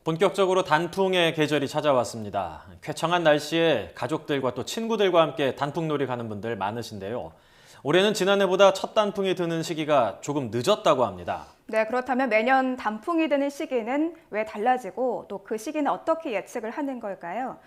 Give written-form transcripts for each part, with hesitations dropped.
본격적으로 단풍의 계절이 찾아왔습니다. 쾌청한 날씨에 가족들과 또 친구들과 함께 단풍놀이 가는 분들 많으신데요. 올해는 지난해보다 첫 단풍이 드는 시기가 조금 늦었다고 합니다. 네, 그렇다면 매년 단풍이 드는 시기는 왜 달라지고 또 그 시기는 어떻게 예측을 하는 걸까요?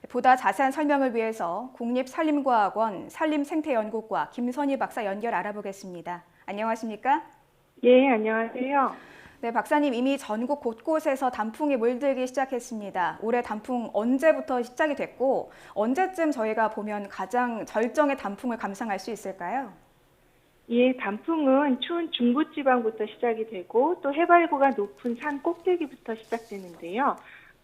보다 자세한 설명을 위해서 국립산림과학원 산림생태연구과 김선희 박사 연결 알아보겠습니다. 안녕하십니까? 예, 안녕하세요. 네, 박사님 이미 전국 곳곳에서 단풍이 물들기 시작했습니다. 올해 단풍 언제부터 시작이 됐고 언제쯤 저희가 보면 가장 절정의 단풍을 감상할 수 있을까요? 예, 단풍은 추운 중부지방부터 시작이 되고 또 해발고가 높은 산 꼭대기부터 시작되는데요.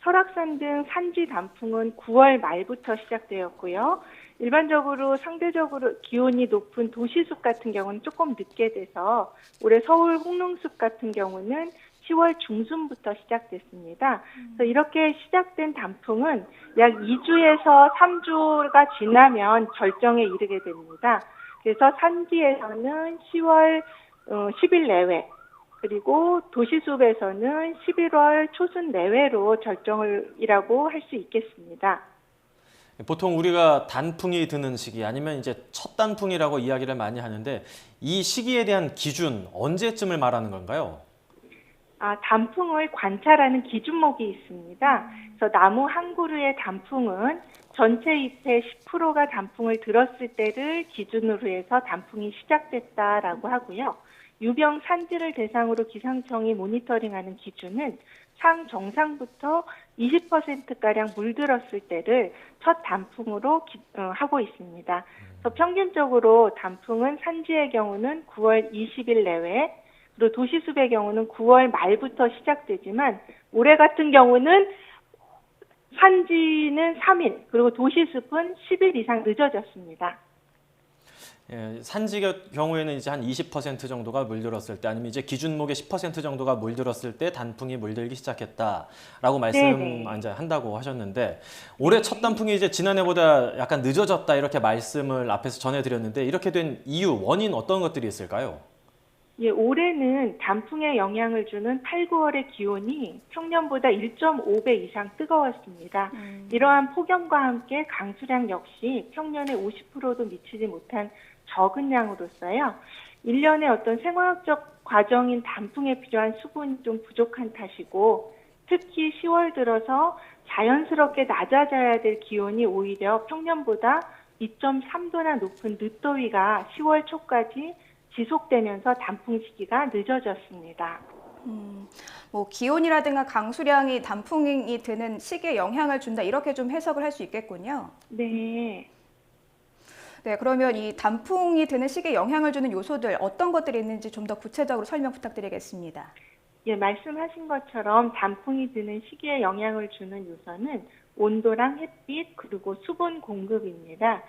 설악산 등 산지 단풍은 9월 말부터 시작되었고요. 일반적으로 상대적으로 기온이 높은 도시숲 같은 경우는 조금 늦게 돼서 올해 서울 홍릉숲 같은 경우는 10월 중순부터 시작됐습니다. 그래서 이렇게 시작된 단풍은 약 2주에서 3주가 지나면 절정에 이르게 됩니다. 그래서 산지에서는 10월 10일 내외, 그리고 도시숲에서는 11월 초순 내외로 절정이라고 할 수 있겠습니다. 보통 우리가 단풍이 드는 시기 아니면 이제 첫 단풍이라고 이야기를 많이 하는데 이 시기에 대한 기준 언제쯤을 말하는 건가요? 단풍을 관찰하는 기준목이 있습니다. 그래서 나무 한 그루의 단풍은 전체 잎의 10%가 단풍을 들었을 때를 기준으로 해서 단풍이 시작됐다라고 하고요. 유병 산지를 대상으로 기상청이 모니터링하는 기준은 상 정상부터 20%가량 물들었을 때를 첫 단풍으로 하고 있습니다. 그래서 평균적으로 단풍은 산지의 경우는 9월 20일 내외, 그리고 도시숲의 경우는 9월 말부터 시작되지만 올해 같은 경우는 산지는 3일, 그리고 도시숲은 10일 이상 늦어졌습니다. 예, 산지 경우에는 이제 한 20% 정도가 물들었을 때 아니면 이제 기준목의 10% 정도가 물들었을 때 단풍이 물들기 시작했다라고 말씀한다고 하셨는데 올해 첫 단풍이 이제 지난해보다 약간 늦어졌다 이렇게 말씀을 앞에서 전해드렸는데 이렇게 된 이유, 원인 어떤 것들이 있을까요? 예, 올해는 단풍에 영향을 주는 8, 9월의 기온이 평년보다 1.5배 이상 뜨거웠습니다. 이러한 폭염과 함께 강수량 역시 평년의 50%도 미치지 못한 적은 양으로서요. 1년의 어떤 생화학적 과정인 단풍에 필요한 수분이 좀 부족한 탓이고 특히 10월 들어서 자연스럽게 낮아져야 될 기온이 오히려 평년보다 2.3도나 높은 늦더위가 10월 초까지 지속되면서 단풍 시기가 늦어졌습니다. 기온이라든가 강수량이 단풍이 드는 시기에 영향을 준다 이렇게 좀 해석을 할 수 있겠군요. 네. 네, 그러면 이 단풍이 드는 시기에 영향을 주는 요소들 어떤 것들이 있는지 좀 더 구체적으로 설명 부탁드리겠습니다. 예, 말씀하신 것처럼 단풍이 드는 시기에 영향을 주는 요소는 온도랑 햇빛 그리고 수분 공급입니다.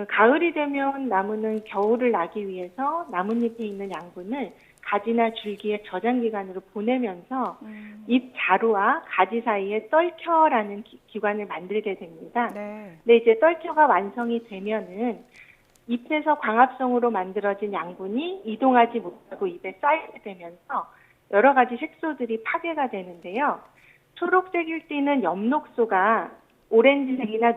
가을이 되면 나무는 겨울을 나기 위해서 나뭇잎에 있는 양분을 가지나 줄기의 저장 기관으로 보내면서 잎 자루와 가지 사이에 떨켜라는 기관을 만들게 됩니다. 네. 근데 이제 떨켜가 완성이 되면은 잎에서 광합성으로 만들어진 양분이 이동하지 못하고 잎에 쌓이게 되면서 여러 가지 색소들이 파괴가 되는데요. 초록색일 때는 엽록소가 오렌지색이나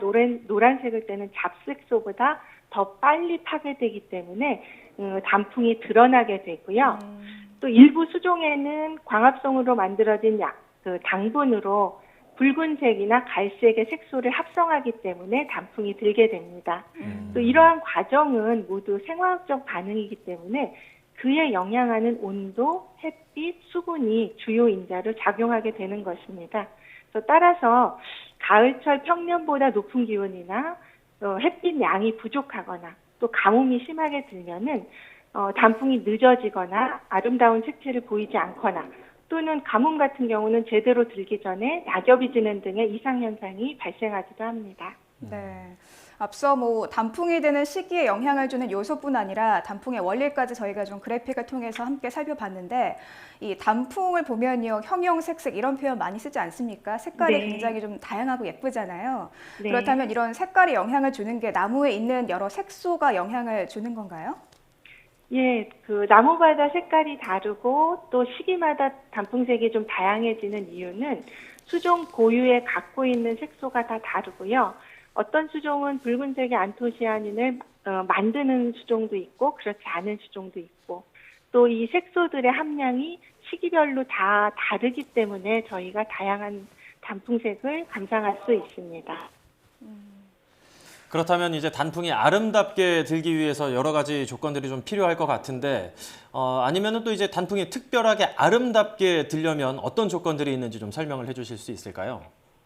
노란색일 때는 잡색소보다 더 빨리 파괴되기 때문에 단풍이 드러나게 되고요. 또 일부 수종에는 광합성으로 만들어진 당분으로 붉은색이나 갈색의 색소를 합성하기 때문에 단풍이 들게 됩니다. 또 이러한 과정은 모두 생화학적 반응이기 때문에 그에 영향하는 온도, 햇빛, 수분이 주요 인자로 작용하게 되는 것입니다. 따라서 가을철 평년보다 높은 기온이나 햇빛 양이 부족하거나 또 가뭄이 심하게 들면은 단풍이 늦어지거나 아름다운 색채를 보이지 않거나 또는 가뭄 같은 경우는 제대로 들기 전에 낙엽이 지는 등의 이상 현상이 발생하기도 합니다. 네. 앞서 단풍이 드는 시기에 영향을 주는 요소뿐 아니라 단풍의 원리까지 저희가 좀 그래픽을 통해서 함께 살펴봤는데 이 단풍을 보면요 형형색색 이런 표현 많이 쓰지 않습니까? 색깔이 네. 굉장히 좀 다양하고 예쁘잖아요. 네. 그렇다면 이런 색깔에 영향을 주는 게 나무에 있는 여러 색소가 영향을 주는 건가요? 예, 그 나무마다 색깔이 다르고 또 시기마다 단풍색이 좀 다양해지는 이유는 수종 고유에 갖고 있는 색소가 다 다르고요. 어떤 수종은 붉은색의 안토시아닌을 만드는 수종도 있고 그렇지 않은 수종도 있고 또 이 색소들의 함량이 시기별로 다 다르기 때문에 저희가 다양한 단풍색을 감상할 수 있습니다. 그렇다면 이제 단풍이 아름답게 들기 위해서 여러 가지 조건들이 좀 필요할 것 같은데 아니면은 또 이제 단풍이 특별하게 아름답게 들려면 어떤 조건들이 있는지 좀 설명을 해주실 수 있을까요?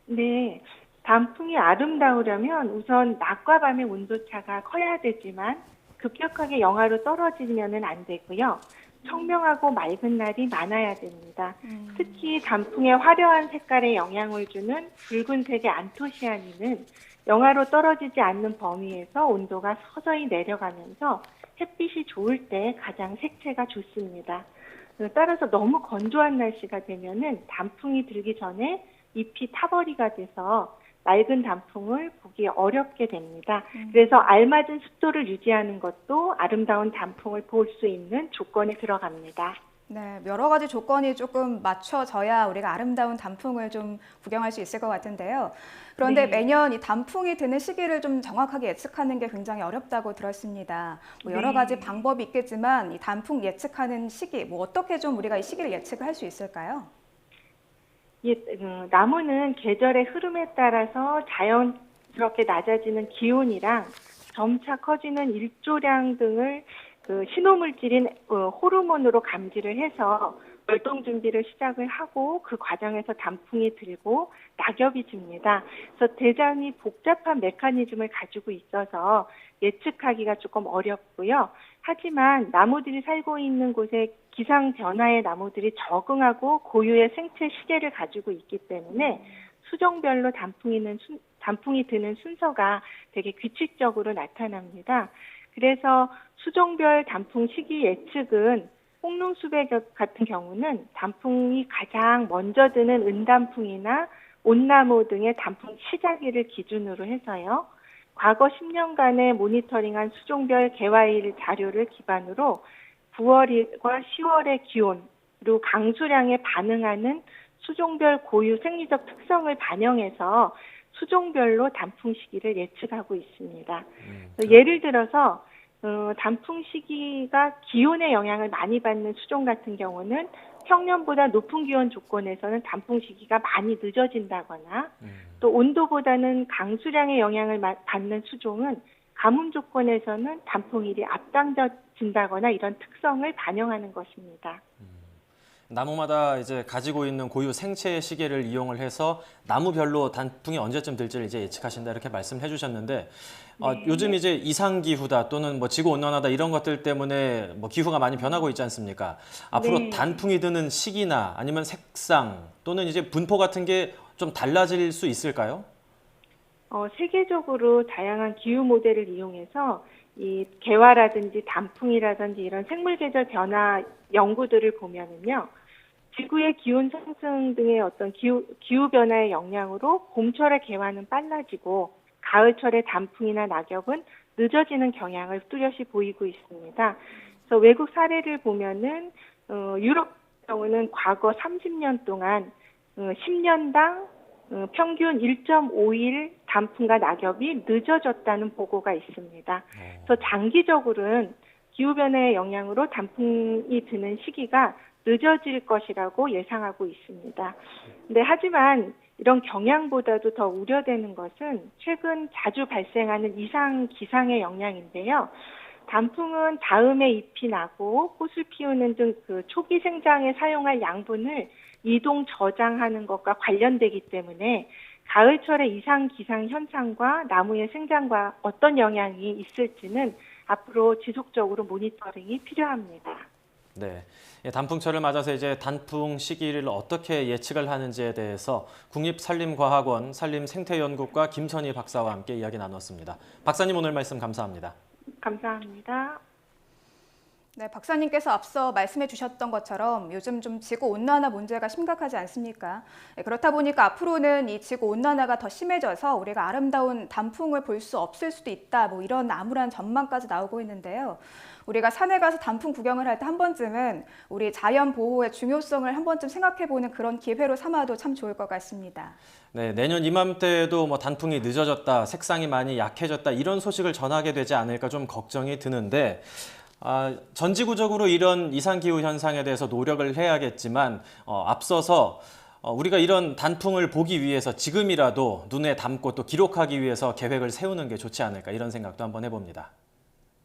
네, 단풍이 아름다우려면 우선 낮과 밤의 온도차가 커야 되지만 급격하게 영하로 떨어지면은 안 되고요. 청명하고 맑은 날이 많아야 됩니다. 특히 단풍의 화려한 색깔에 영향을 주는 붉은색의 안토시아닌은 영하로 떨어지지 않는 범위에서 온도가 서서히 내려가면서 햇빛이 좋을 때 가장 색채가 좋습니다. 따라서 너무 건조한 날씨가 되면은 단풍이 들기 전에 잎이 타버리가 돼서 맑은 단풍을 보기 어렵게 됩니다. 그래서 알맞은 습도를 유지하는 것도 아름다운 단풍을 볼 수 있는 조건에 들어갑니다. 네, 여러 가지 조건이 조금 맞춰져야 우리가 아름다운 단풍을 좀 구경할 수 있을 것 같은데요. 그런데 네. 매년 이 단풍이 드는 시기를 좀 정확하게 예측하는 게 굉장히 어렵다고 들었습니다. 뭐 여러 네. 가지 방법이 있겠지만 이 단풍 예측하는 시기, 뭐 어떻게 좀 우리가 이 시기를 예측을 할 수 있을까요? 예, 나무는 계절의 흐름에 따라서 자연스럽게 낮아지는 기온이랑 점차 커지는 일조량 등을 그 신호물질인 호르몬으로 감지를 해서 월동 준비를 시작을 하고 그 과정에서 단풍이 들고 낙엽이 집니다. 그래서 대단히 복잡한 메커니즘을 가지고 있어서 예측하기가 조금 어렵고요. 하지만 나무들이 살고 있는 곳에 기상 변화에 나무들이 적응하고 고유의 생체 시계를 가지고 있기 때문에 수종별로 단풍이 드는 순서가 되게 규칙적으로 나타납니다. 그래서 수종별 단풍 시기 예측은 홍롱수배 같은 경우는 단풍이 가장 먼저 드는 은단풍이나 온나무 등의 단풍 시작일을 기준으로 해서요. 과거 10년간의 모니터링한 수종별 개화일 자료를 기반으로 9월과 10월의 기온, 그리고 강수량에 반응하는 수종별 고유 생리적 특성을 반영해서 수종별로 단풍 시기를 예측하고 있습니다. 예를 들어서 단풍 시기가 기온의 영향을 많이 받는 수종 같은 경우는 평년보다 높은 기온 조건에서는 단풍 시기가 많이 늦어진다거나 또 온도보다는 강수량의 영향을 받는 수종은 가뭄 조건에서는 단풍일이 앞당겨진다거나 이런 특성을 반영하는 것입니다. 나무마다 이제 가지고 있는 고유 생체 시계를 이용을 해서 나무별로 단풍이 언제쯤 들지를 이제 예측하신다 이렇게 말씀해 주셨는데 네. 요즘 이제 이상 기후다 또는 뭐 지구 온난화다 이런 것들 때문에 뭐 기후가 많이 변하고 있지 않습니까? 앞으로 네. 단풍이 드는 시기나 아니면 색상 또는 이제 분포 같은 게 좀 달라질 수 있을까요? 세계적으로 다양한 기후 모델을 이용해서 이 개화라든지 단풍이라든지 이런 생물 계절 변화 연구들을 보면은요. 지구의 기온 상승 등의 어떤 기후 변화의 영향으로 봄철의 개화는 빨라지고 가을철의 단풍이나 낙엽은 늦어지는 경향을 뚜렷이 보이고 있습니다. 그래서 외국 사례를 보면은 유럽 경우는 과거 30년 동안 10년당 평균 1.5일 단풍과 낙엽이 늦어졌다는 보고가 있습니다. 그래서 장기적으로는 기후변화의 영향으로 단풍이 드는 시기가 늦어질 것이라고 예상하고 있습니다. 하지만 이런 경향보다도 더 우려되는 것은 최근 자주 발생하는 이상 기상의 영향인데요. 단풍은 다음에 잎이 나고 꽃을 피우는 등 그 초기 생장에 사용할 양분을 이동 저장하는 것과 관련되기 때문에 가을철의 이상 기상 현상과 나무의 생장과 어떤 영향이 있을지는 앞으로 지속적으로 모니터링이 필요합니다. 네, 단풍철을 맞아서 이제 단풍 시기를 어떻게 예측을 하는지에 대해서 국립산림과학원 산림생태연구과 김선희 박사와 함께 이야기 나눴습니다. 박사님 오늘 말씀 감사합니다. 감사합니다. 네, 박사님께서 앞서 말씀해 주셨던 것처럼 요즘 좀 지구 온난화 문제가 심각하지 않습니까? 네, 그렇다 보니까 앞으로는 이 지구 온난화가 더 심해져서 우리가 아름다운 단풍을 볼 수 없을 수도 있다. 뭐 이런 암울한 전망까지 나오고 있는데요. 우리가 산에 가서 단풍 구경을 할 때 한 번쯤은 우리 자연 보호의 중요성을 한 번쯤 생각해 보는 그런 기회로 삼아도 참 좋을 것 같습니다. 네, 내년 이맘때에도 뭐 단풍이 늦어졌다, 색상이 많이 약해졌다 이런 소식을 전하게 되지 않을까 좀 걱정이 드는데 전지구적으로 이런 이상기후 현상에 대해서 노력을 해야겠지만 앞서서 우리가 이런 단풍을 보기 위해서 지금이라도 눈에 담고 또 기록하기 위해서 계획을 세우는 게 좋지 않을까 이런 생각도 한번 해봅니다.